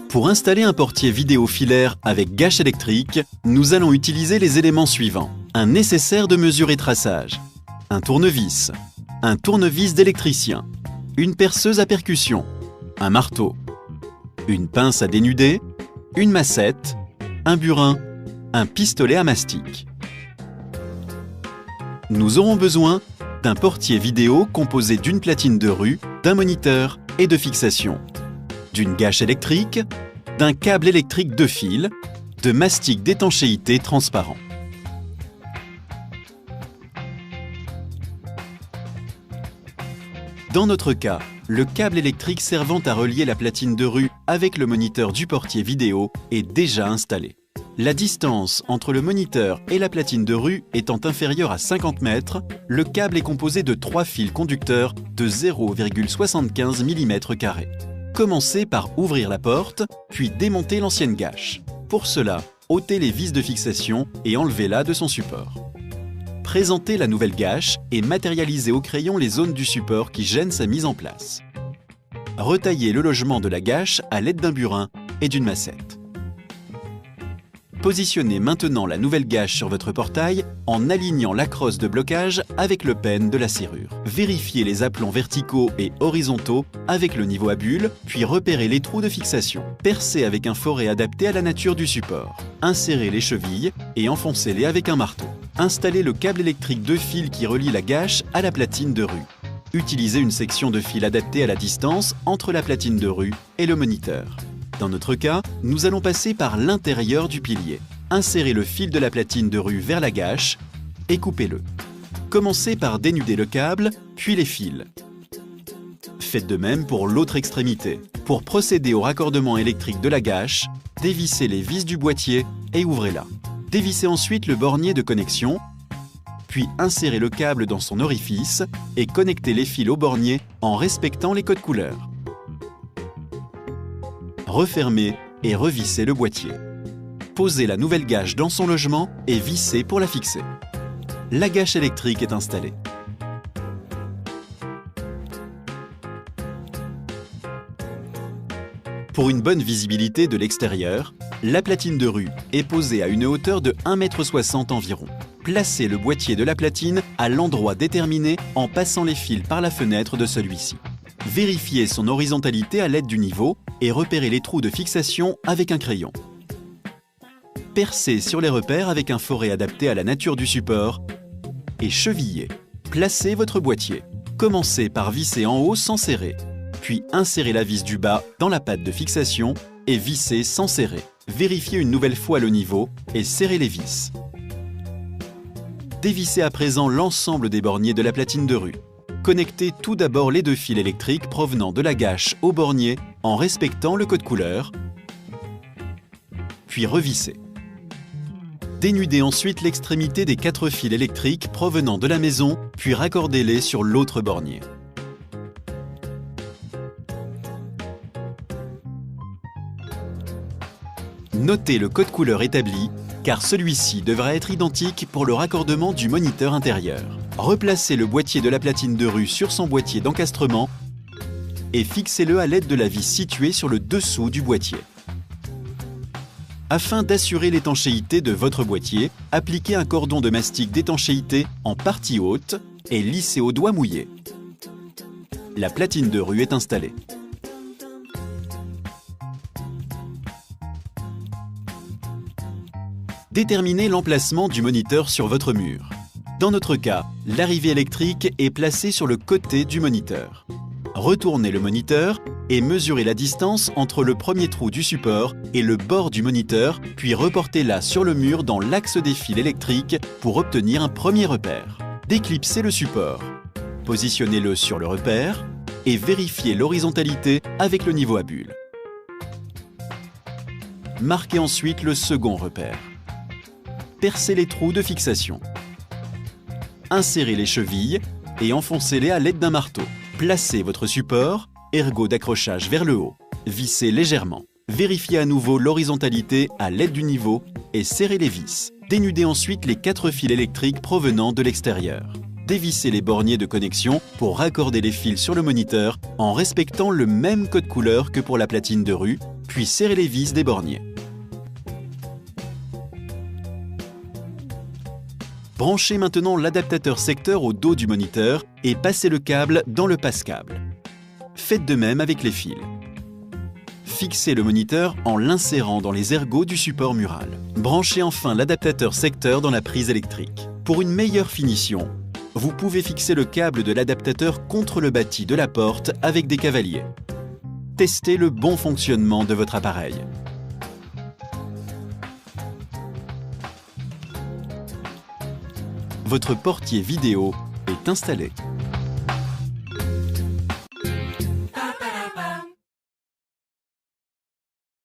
Pour installer un portier vidéo filaire avec gâche électrique, nous allons utiliser les éléments suivants. Un nécessaire de mesure et traçage, un tournevis d'électricien, une perceuse à percussion, un marteau, une pince à dénuder, une massette, un burin, un pistolet à mastic. Nous aurons besoin d'un portier vidéo composé d'une platine de rue, d'un moniteur et de fixation, d'une gâche électrique, d'un câble électrique 2 fils, de mastic d'étanchéité transparent. Dans notre cas, le câble électrique servant à relier la platine de rue avec le moniteur du portier vidéo est déjà installé. La distance entre le moniteur et la platine de rue étant inférieure à 50 mètres, le câble est composé de 3 fils conducteurs de 0,75 mm². Commencez par ouvrir la porte, puis démonter l'ancienne gâche. Pour cela, ôtez les vis de fixation et enlevez-la de son support. Présentez la nouvelle gâche et matérialisez au crayon les zones du support qui gênent sa mise en place. Retaillez le logement de la gâche à l'aide d'un burin et d'une massette. Positionnez maintenant la nouvelle gâche sur votre portail en alignant la crosse de blocage avec le pêne de la serrure. Vérifiez les aplombs verticaux et horizontaux avec le niveau à bulle, puis repérez les trous de fixation. Percez avec un foret adapté à la nature du support. Insérez les chevilles et enfoncez-les avec un marteau. Installez le câble électrique 2 fils qui relie la gâche à la platine de rue. Utilisez une section de fil adaptée à la distance entre la platine de rue et le moniteur. Dans notre cas, nous allons passer par l'intérieur du pilier. Insérez le fil de la platine de rue vers la gâche et coupez-le. Commencez par dénuder le câble, puis les fils. Faites de même pour l'autre extrémité. Pour procéder au raccordement électrique de la gâche, dévissez les vis du boîtier et ouvrez-la. Dévissez ensuite le bornier de connexion, puis insérez le câble dans son orifice et connectez les fils au bornier en respectant les codes couleurs. Refermez et revissez le boîtier. Posez la nouvelle gâche dans son logement et vissez pour la fixer. La gâche électrique est installée. Pour une bonne visibilité de l'extérieur, la platine de rue est posée à une hauteur de 1,60 m environ. Placez le boîtier de la platine à l'endroit déterminé en passant les fils par la fenêtre de celui-ci. Vérifiez son horizontalité à l'aide du niveau et repérez les trous de fixation avec un crayon. Percez sur les repères avec un foret adapté à la nature du support et chevillez. Placez votre boîtier. Commencez par visser en haut sans serrer, puis insérez la vis du bas dans la patte de fixation et vissez sans serrer. Vérifiez une nouvelle fois le niveau et serrez les vis. Dévissez à présent l'ensemble des borniers de la platine de rue. Connectez tout d'abord les 2 fils électriques provenant de la gâche au bornier en respectant le code couleur, puis revissez. Dénudez ensuite l'extrémité des 4 fils électriques provenant de la maison, puis raccordez-les sur l'autre bornier. Notez le code couleur établi, car celui-ci devra être identique pour le raccordement du moniteur intérieur. Replacez le boîtier de la platine de rue sur son boîtier d'encastrement et fixez-le à l'aide de la vis située sur le dessous du boîtier. Afin d'assurer l'étanchéité de votre boîtier, appliquez un cordon de mastic d'étanchéité en partie haute et lissez au doigt mouillé. La platine de rue est installée. Déterminez l'emplacement du moniteur sur votre mur. Dans notre cas, l'arrivée électrique est placée sur le côté du moniteur. Retournez le moniteur et mesurez la distance entre le premier trou du support et le bord du moniteur, puis reportez-la sur le mur dans l'axe des fils électriques pour obtenir un premier repère. Déclipsez le support. Positionnez-le sur le repère et vérifiez l'horizontalité avec le niveau à bulle. Marquez ensuite le second repère. Percez les trous de fixation. Insérez les chevilles et enfoncez-les à l'aide d'un marteau. Placez votre support, ergot d'accrochage vers le haut. Vissez légèrement. Vérifiez à nouveau l'horizontalité à l'aide du niveau et serrez les vis. Dénudez ensuite les 4 fils électriques provenant de l'extérieur. Dévissez les borniers de connexion pour raccorder les fils sur le moniteur en respectant le même code couleur que pour la platine de rue, puis serrez les vis des borniers. Branchez maintenant l'adaptateur secteur au dos du moniteur et passez le câble dans le passe-câble. Faites de même avec les fils. Fixez le moniteur en l'insérant dans les ergots du support mural. Branchez enfin l'adaptateur secteur dans la prise électrique. Pour une meilleure finition, vous pouvez fixer le câble de l'adaptateur contre le bâti de la porte avec des cavaliers. Testez le bon fonctionnement de votre appareil. Votre portier vidéo est installé.